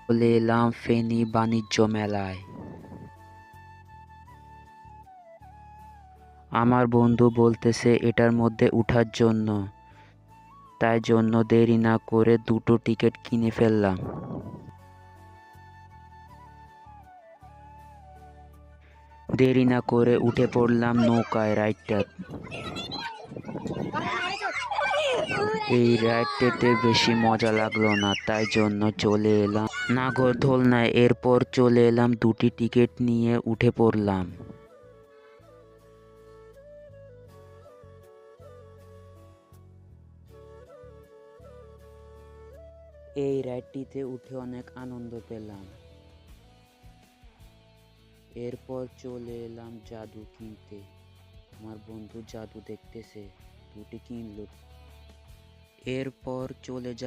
চলে এলাম ফেনী বাণিজ্য মেলায়। আমার বন্ধু বলতেছে এটার মধ্যে উঠার জন্য, তাই জন্য দেরি না করে দুটো টিকিট কিনে ফেললাম। দেরি না করে উঠে পড়লাম নৌকায় রাইডটা। এই রাইডটাতে বেশি মজা লাগলো না, তাই জন্য চলে এলাম নাগরদোলনায়। এরপর চলে এলাম দুটি টিকিট নিয়ে উঠে পড়লাম। এই রাইডটিতে উঠে অনেক আনন্দ পেলাম। এরপর চলে এলাম জাদু কিনতে। আমার বন্ধু জাদু দেখতেছে, দুটি কিনলো। এরপর চলে